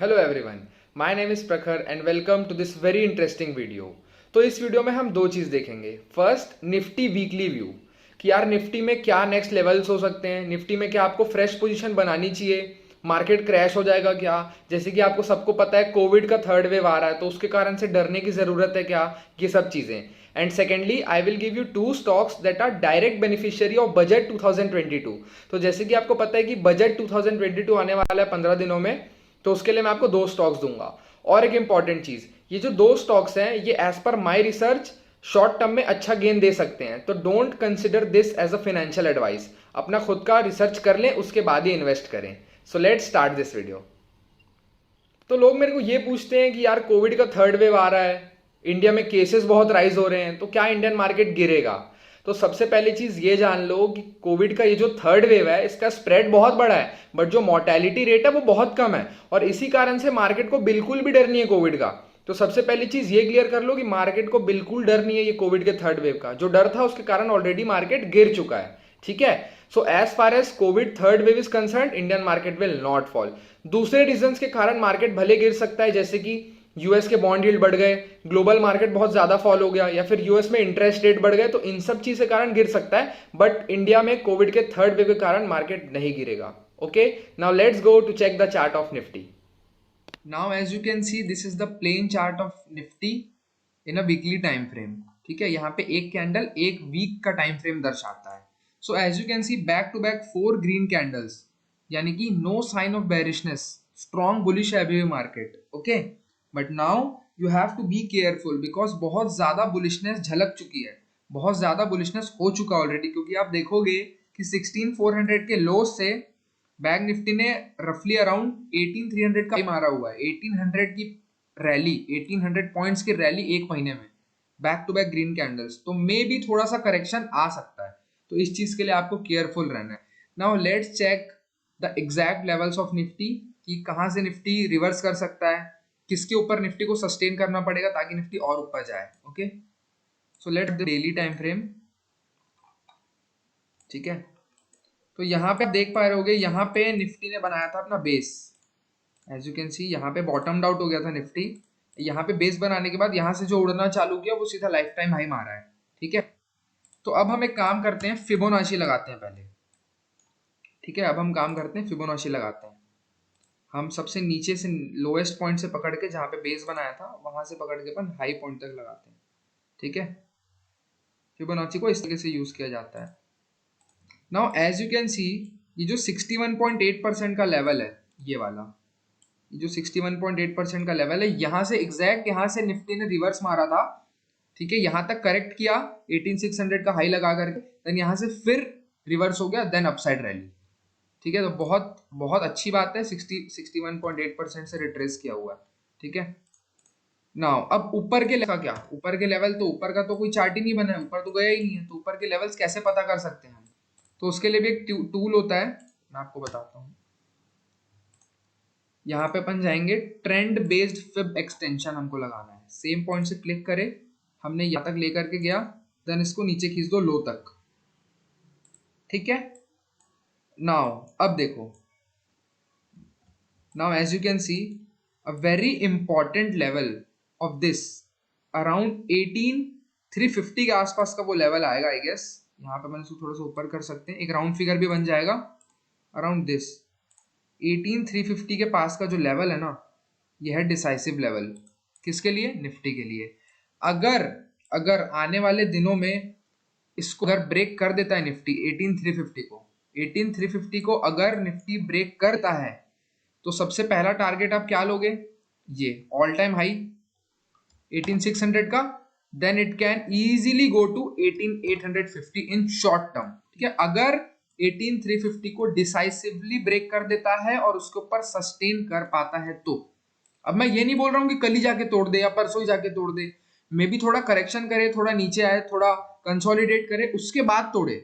Hello everyone, my name is Prakhar and welcome to this very interesting video. तो इस video में हम दो चीज़ देखेंगे। फर्स्ट, निफ्टी वीकली व्यू कि यार निफ्टी में क्या नेक्स्ट लेवल्स हो सकते हैं, निफ्टी में क्या आपको फ्रेश पोजीशन बनानी चाहिए, मार्केट क्रैश हो जाएगा क्या। जैसे कि आपको सबको पता है कोविड का थर्ड वेव आ रहा है, तो उसके कारण से डरने की ज़रूरत है क्या, ये सब चीज़ें। And secondly I will give you two stocks that are direct beneficiary of budget 2022। तो जैसे कि आपको पता है कि बजट 2022 आने वाला है 15 दिनों में, तो उसके लिए मैं आपको दो स्टॉक्स दूंगा। और एक इंपॉर्टेंट चीज, ये जो दो स्टॉक्स हैं ये as per my research short term में अच्छा गेन दे सकते हैं, तो don't consider this as a financial advice. अपना खुद का रिसर्च कर लें, उसके बाद ही इन्वेस्ट करें। So let's start this video. तो लोग मेरे को ये पूछते हैं कि यार कोविड का थर्ड वेव आ रहा है, इंडिया में केसेस बहुत राइज हो रहे हैं, तो क्या इंडियन मार्केट गिरेगा। तो सबसे पहली चीज ये जान लो कि कोविड का ये जो थर्ड वेव है इसका स्प्रेड बहुत बड़ा है, बट जो मॉर्टेलिटी रेट है वो बहुत कम है, और इसी कारण से मार्केट को बिल्कुल भी डर नहीं है कोविड का। तो सबसे पहली चीज ये क्लियर कर लो कि मार्केट को बिल्कुल डर नहीं है ये कोविड के थर्ड वेव का। जो डर था उसके कारण ऑलरेडी मार्केट गिर चुका है। ठीक है। So as far as covid third wave is concern, Indian market will not fall. दूसरे रीजन के कारण मार्केट भले गिर सकता है, जैसे कि यूएस के बॉन्ड यील्ड बढ़ गए, ग्लोबल मार्केट बहुत ज्यादा फॉल हो गया, या फिर यूएस में इंटरेस्ट रेट बढ़ गए, तो इन सब चीज के कारण गिर सकता है। बट इंडिया में कोविड के थर्ड वेव के कारण मार्केट नहीं गिरेगा। Okay, now let's go to check the chart of Nifty. Now as you can see this is the plain chart of Nifty in a weekly time frame. ठीक है, यहाँ पे एक कैंडल एक वीक का टाइम फ्रेम दर्शाता है। So as you can see back to back four green candles, यानी कि no sign of bearishness, strong bullish है अभी भी market. Okay, but now you have to be careful because बहुत ज्यादा बुलिशनेस झलक चुकी है, बहुत ज्यादा बुलिशनेस हो चुका ऑलरेडी। क्योंकि आप देखोगे कि 16400 के लो से बैंक निफ्टी ने रफली अराउंड 18300 का मारा हुआ है। 1800 की रैली, 1800 पॉइंट्स की रैली एक महीने में, back to back green candles. तो मे भी थोड़ा सा करेक्शन आ सकता है, तो इस चीज के लिए आपको केयरफुल रहना है। Now let's check the exact levels of Nifty कि कहां से निफ्टी रिवर्स कर सकता है, किसके ऊपर निफ्टी को सस्टेन करना पड़ेगा ताकि निफ्टी और ऊपर जाए। Okay, so let the daily time frame. ठीक है, तो यहाँ पे आप देख पा रहे होगे, यहाँ पे निफ्टी ने बनाया था अपना बेस। एज यू कैन सी यहाँ पे बॉटम आउट हो गया था निफ्टी, यहाँ पे बेस बनाने के बाद यहाँ से जो उड़ना चालू किया वो सीधा लाइफ टाइम हाई मारा है। ठीक है, तो अब हम एक काम करते हैं, फिबोनाची लगाते हैं पहले। ठीक है, अब हम काम करते हैं, फिबोनाची लगाते हैं। हम सबसे नीचे से लोएस्ट पॉइंट से पकड़ के, जहाँ पे बेस बनाया था वहां से पकड़ के अपन हाई पॉइंट तक लगाते हैं। ठीक है, फिबोनाची को इस तरीके से यूज किया जाता है। Now as you can see, ये जो 61.8% का लेवल है, ये वाला, ये जो 61.8% का लेवल है, यहाँ से एग्जैक्ट यहाँ से निफ्टी ने रिवर्स मारा था। ठीक है, यहाँ तक करेक्ट किया 18600 का हाई लगा करके, देन यहाँ से फिर रिवर्स हो गया, देन अपसाइड रैली। ठीक है, तो बहुत बहुत अच्छी बात है, 61.8% से रिट्रेस किया हुआ है। ठीक है, नाउ अब ऊपर के का क्या, ऊपर के लेवल, तो ऊपर का तो कोई चार्ट ही नहीं बना है, ऊपर तो गया ही नहीं है, तो ऊपर के लेवल्स कैसे पता कर सकते हैं हम। तो उसके लिए भी एक टूल होता है, मैं आपको बताता हूँ। यहाँ पे अपन जाएंगे, ट्रेंड बेस्ड फिब एक्सटेंशन हमको लगाना है। सेम पॉइंट से क्लिक करें, हमने यहाँ तक लेकर के गया, देन इसको नीचे खींच दो लो तक। ठीक है, नाउ अब देखो, now as you can see a very important level of this around 18350 के आसपास का वो लेवल आएगा आई गेस। यहाँ पे अपन इसको थोड़ा सा ऊपर कर सकते हैं, एक राउंड फिगर भी बन जाएगा अराउंड दिस 18350 के पास का जो लेवल है ना, यह है डिसाइसिव लेवल। किसके लिए, निफ्टी के लिए। अगर अगर आने वाले दिनों में इसको अगर ब्रेक कर देता है निफ्टी 18350 को, 18350 को अगर निफ्टी ब्रेक करता है, तो सबसे पहला टारगेट आप क्या लोगे, ये ऑल टाइम हाई 18600 का, then it can easily go to 18850 in short term. ठीक है, अगर 18350 को डिसाइसिवली ब्रेक कर देता है और उसके ऊपर सस्टेन कर पाता है तो। अब मैं ये नहीं बोल रहा हूं कि कल ही जाके तोड़ दे या परसों ही जाके तोड़ दे, मे भी थोड़ा करेक्शन करे, थोड़ा नीचे आए, थोड़ा कंसोलिडेट करे, उसके बाद तोड़े,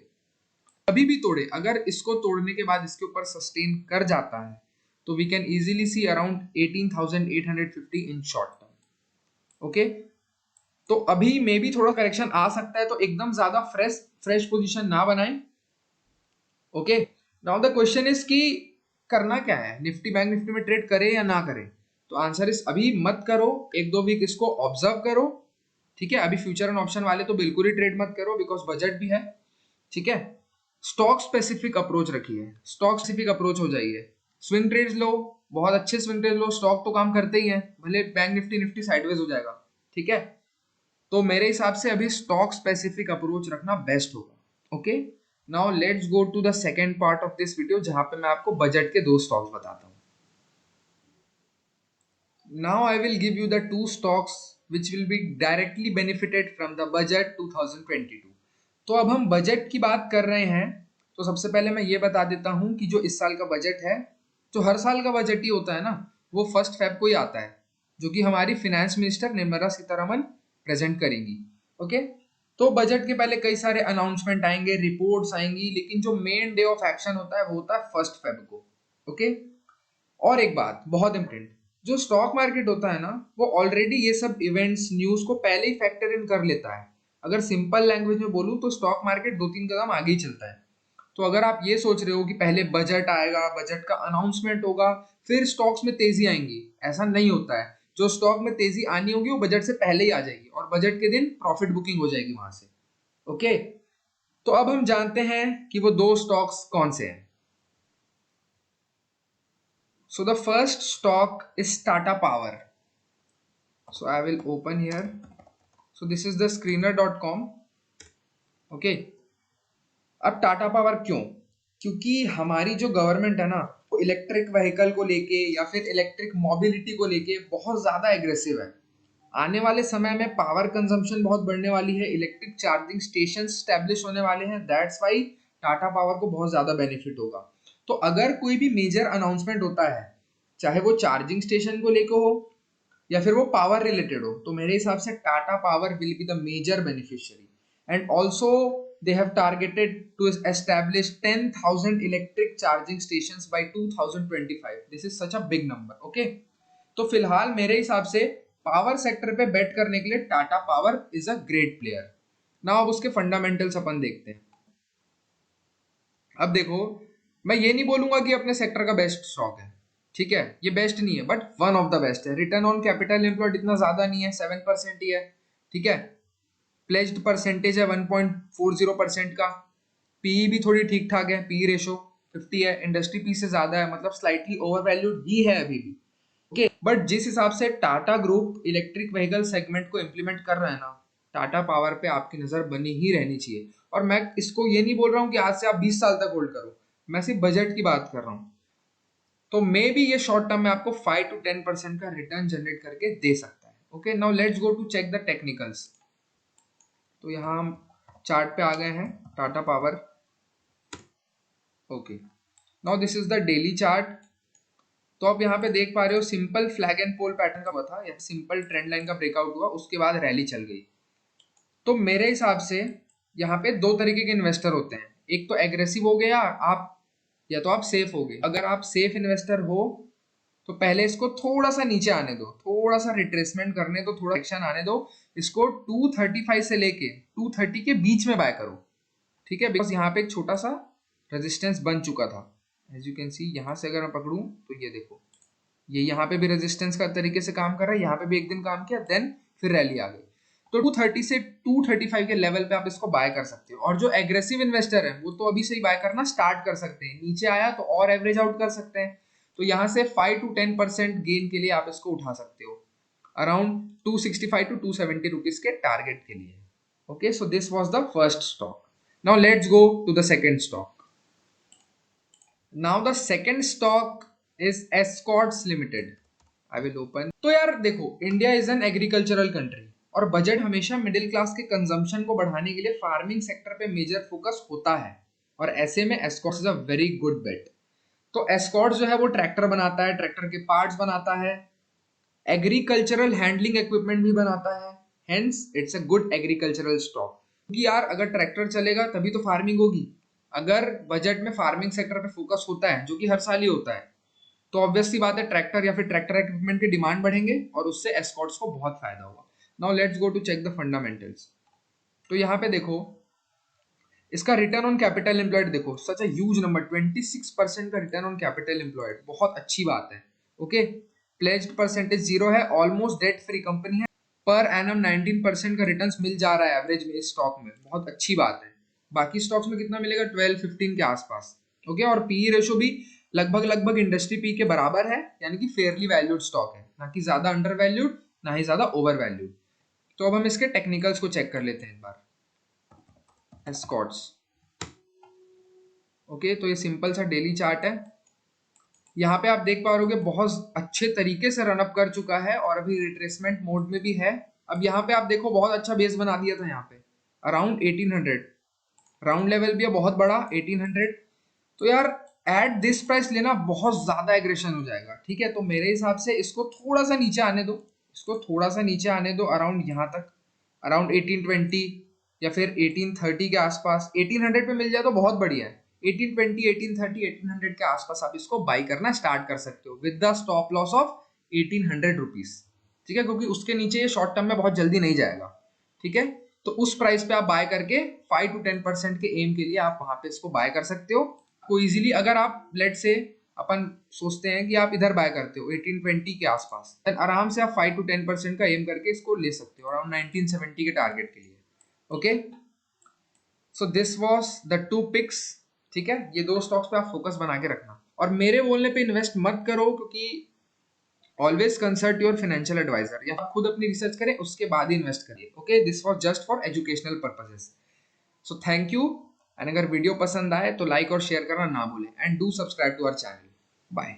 अभी भी तोड़े। अगर इसको तोड़ने के बाद इसके ऊपर सस्टेन कर जाता है, तो we can easily see around 18850 in short term. Okay, तो अभी मे भी थोड़ा करेक्शन आ सकता है, तो एकदम ज्यादा फ्रेश पोजीशन ना बनाएं। Okay, now the question is कि करना क्या है, निफ्टी बैंक निफ्टी में ट्रेड करें या ना करें। तो आंसर इस अभी मत करो, एक दो वीक इसको ऑब्जर्व करो, ठीक है। अभी फ्यूचर एंड ऑप्शन वाले तो बिल्कुल ही ट्रेड मत करो बिकॉज बजट भी है, ठीक है। स्टॉक स्पेसिफिक अप्रोच रखिए, स्टॉक स्पेसिफिक अप्रोच हो जाइए। स्विंग ट्रेड्स लो, बहुत अच्छे स्विंग ट्रेड लो, स्टॉक तो काम करते ही हैं, भले बैंक निफ्टी निफ्टी साइडवेज हो जाएगा, ठीक है। तो मेरे हिसाब से अभी स्टॉक स्पेसिफिक अप्रोच रखना बेस्ट होगा। Okay, now let's go to the second part of this video जहां पे मैं आपको बजट के दो स्टॉक्स बताता हूं। Now I will give you the two stocks which will be directly benefited from the budget 2022। तो अब हम बजट की बात कर रहे हैं, तो सबसे पहले मैं ये बता देता हूं कि जो इस साल का बजट है, जो हर साल का बजट ही होता है ना, वो 1 फेब को ही आता है, जो कि हमारी finance minister Nirmala Sitharaman present करेंगी। ओके, तो बजट के पहले कई सारे अनाउंसमेंट आएंगे, रिपोर्ट्स आएंगी, लेकिन जो मेन डे ऑफ एक्शन होता है वो होता है 1 फेब को। ओके, और एक बात बहुत इंपॉर्टेंट, जो स्टॉक मार्केट होता है ना, वो ऑलरेडी ये सब इवेंट्स न्यूज को पहले ही फैक्टर इन कर लेता है। अगर सिंपल लैंग्वेज में बोलूं तो स्टॉक मार्केट 2-3 कदम आगे ही चलता है। तो अगर आप ये सोच रहे हो कि पहले बजट आएगा, बजट का अनाउंसमेंट होगा, फिर स्टॉक्स में तेजी आएंगी, ऐसा नहीं होता है। जो स्टॉक में तेजी आनी होगी वो बजट से पहले ही आ जाएगी और बजट के दिन प्रॉफिट बुकिंग हो जाएगी वहां से। ओके, तो अब हम जानते हैं कि वो दो स्टॉक्स कौन से हैं। So the first stock is Tata Power. So I will open here. So this is the screener.com. Okay. अब टाटा पावर क्यों? क्योंकि हमारी जो गवर्नमेंट है ना, वो इलेक्ट्रिक व्हीकल को लेके या फिर इलेक्ट्रिक मोबिलिटी को लेके बहुत ज्यादा एग्रेसिव है। आने वाले समय में पावर कंजम्पशन बहुत बढ़ने वाली है, इलेक्ट्रिक चार्जिंग स्टेशन स्टैब्लिश होने वाले हैं, दैट्स वाई टाटा पावर को बहुत ज्यादा बेनिफिट होगा। तो अगर कोई भी मेजर अनाउंसमेंट होता है, चाहे वो चार्जिंग स्टेशन को लेकर हो या फिर वो पावर रिलेटेड हो, तो मेरे हिसाब से Tata Power will be the major beneficiary. And also they have targeted to establish 10,000 electric charging stations by 2025। this is such a big number। okay, तो फिलहाल मेरे हिसाब से पावर सेक्टर पे बेट करने के लिए Tata power is a great player. ना अब उसके फंडामेंटल्स अपन देखते हैं। अब देखो, मैं ये नहीं बोलूंगा कि अपने सेक्टर का बेस्ट स्टॉक है, ठीक है, ये बेस्ट नहीं है but one of the best है। रिटर्न ऑन कैपिटल एम्प्लॉयड इतना ज्यादा नहीं है, 7% ही है, ठीक है। प्लेज्ड परसेंटेज है 1.40% का। पीई भी थोड़ी ठीक ठाक है, पी रेशो 50 है, इंडस्ट्री पी से ज्यादा है, मतलब स्लाइटली ओवर वैल्यूड ही है अभी भी। ओके, बट जिस हिसाब से Tata group electric vehicle segment को इंप्लीमेंट कर रहा है ना, टाटा पावर पे आपकी नजर बनी ही रहनी चाहिए। और मैं इसको ये नहीं बोल रहा हूँ कि आज से आप 20 साल तक होल्ड करो, मैं सिर्फ बजट की बात कर रहा हूँ। तो मे बी ये शॉर्ट टर्म में आपको 5 to 10% का रिटर्न जनरेट करके दे सकता है। Okay, now let's go to check the technicals. तो यहाँ हम चार्ट पे आ गए हैं Tata Power. Okay, now this is the daily chart. तो आप यहाँ पे देख पा रहे हो simple flag and pole pattern का था, या सिंपल ट्रेंड लाइन का ब्रेकआउट हुआ, उसके बाद रैली चल गई। तो मेरे हिसाब से यहाँ पे दो तरीके के इन्वेस्टर होते हैं, एक तो एग्रेसिव हो गया आप, या तो आप सेफ हो गए। अगर आप सेफ इन्वेस्टर हो तो पहले इसको थोड़ा सा नीचे आने दो, थोड़ा सा रिट्रेसमेंट करने दो, थोड़ा एक्शन आने दो, इसको 235 से लेके 230 के बीच में बाय करो, ठीक है। बिकॉज यहाँ पे एक छोटा सा रेजिस्टेंस बन चुका था, एज यू कैन सी। यहाँ से अगर मैं पकड़ूं तो ये देखो, ये यहाँ पे भी रेजिस्टेंस का तरीके से काम कर रहा है, यहाँ पे भी एक दिन काम किया, देन फिर रैली आ गई। तो 230 से 235 के लेवल पे आप इसको बाय कर सकते हो। और जो एग्रेसिव इन्वेस्टर है वो तो अभी से ही बाय करना स्टार्ट कर सकते हैं, नीचे आया तो और एवरेज आउट कर सकते हैं। तो यहाँ से 5 to 10% गेन के लिए आप इसको उठा सकते हो, अराउंड 265 to 270 रुपीज के टारगेट के लिए। Okay, so this was the first stock. Now let's go to the second stock. Now the second stock is Escorts Limited. I will open. तो यार देखो, India is an agricultural country और budget हमेशा middle class के consumption को बढ़ाने के लिए फार्मिंग सेक्टर पे मेजर फोकस होता है, और ऐसे में Escorts is a very good बेट। तो एस्कॉर्ट्स जो है वो ट्रैक्टर बनाता है, ट्रैक्टर के पार्ट्स बनाता है, एग्रीकल्चरल हैंडलिंग इक्विपमेंट भी बनाता है, hence it's a good agricultural stock. क्योंकि यार अगर ट्रैक्टर चलेगा तभी तो फार्मिंग होगी। अगर बजट में फार्मिंग सेक्टर पे फोकस होता है, जो कि हर साल ही होता है, तो ऑब्वियसली बात है ट्रैक्टर या फिर ट्रैक्टर इक्विपमेंट की डिमांड बढ़ेंगे और उससे एस्कॉर्ट्स को बहुत फायदा होगा। Now let's go to check the fundamentals. तो यहाँ पे देखो, इसका रिटर्न ऑन कैपिटल एम्प्लॉयड देखो, सच अ ह्यूज नंबर, 26% का रिटर्न ऑन कैपिटल एम्प्लॉयड, बहुत अच्छी बात है। ओके, प्लेज्ड परसेंटेज 0 है, ऑलमोस्ट डेट फ्री कंपनी है, पर एनम 19% का रिटर्न्स मिल जा रहा है एवरेज में इस स्टॉक में, बहुत अच्छी बात है। बाकी स्टॉक्स में कितना मिलेगा, 12-15 के आसपास। ओके, और पी रेशो भी लगभग इंडस्ट्री पी के बराबर है, यानी कि फेयरली वैल्यूड स्टॉक है, ना कि ज्यादा अंडर वैल्यूड ना ही ज्यादा ओवर वैल्यूड। तो अब हम इसके टेक्निकल्स को चेक कर लेते हैं एक बार। एस्कॉर्ट्स, ओके, तो ये सिंपल सा डेली चार्ट है। यहाँ पे आप देख पा रहे हो बहुत अच्छे तरीके से रनअप कर चुका है और अभी रिट्रेसमेंट मोड में भी है। अब यहाँ पे आप देखो बहुत अच्छा बेस बना दिया था यहाँ पे अराउंड 1800, राउंड लेवल भी है बहुत बड़ा 1800। तो यार एट दिस प्राइस लेना बहुत ज्यादा एग्रेशन हो जाएगा, ठीक है। तो मेरे हिसाब से इसको थोड़ा सा नीचे आने दो, इसको थोड़ा सा नीचे आने दो अराउंड यहाँ तक, अराउंड 1820 या फिर 1830 के आसपास। 1800 पे मिल जाए तो बहुत बढ़िया है। 1820, 1830, 1800 के आसपास आप इसको बाई करना स्टार्ट कर सकते हो with the stop loss of 1800 rupees, ठीक है, क्योंकि उसके नीचे ये शॉर्ट टर्म में बहुत जल्दी नहीं जाएगा, ठीक है। तो उस प्राइस पे आप बाय करके 5 to 10% के एम के लिए आप वहां पे इसको बाय कर सकते हो। को इजीली अगर आप लेट से अपन सोचते हैं कि आप इधर बाय करते हो 1820 के आसपास, देन आराम से आप 5 to 10% का एम करके इसको ले सकते हो अराउंड 1970 के टारगेट के लिए। Okay, so this was the two picks, ठीक है। ये दो स्टॉक्स पे आप फोकस बना के रखना और मेरे बोलने पे इन्वेस्ट मत करो, क्योंकि always consult your financial adviser, या खुद अपनी रिसर्च करें उसके बाद ही इन्वेस्ट करिए। Okay, this was just for educational purposes. So thank you, and अगर वीडियो पसंद आए तो लाइक और शेयर करना ना भूलें, and do subscribe to our channel. Bye.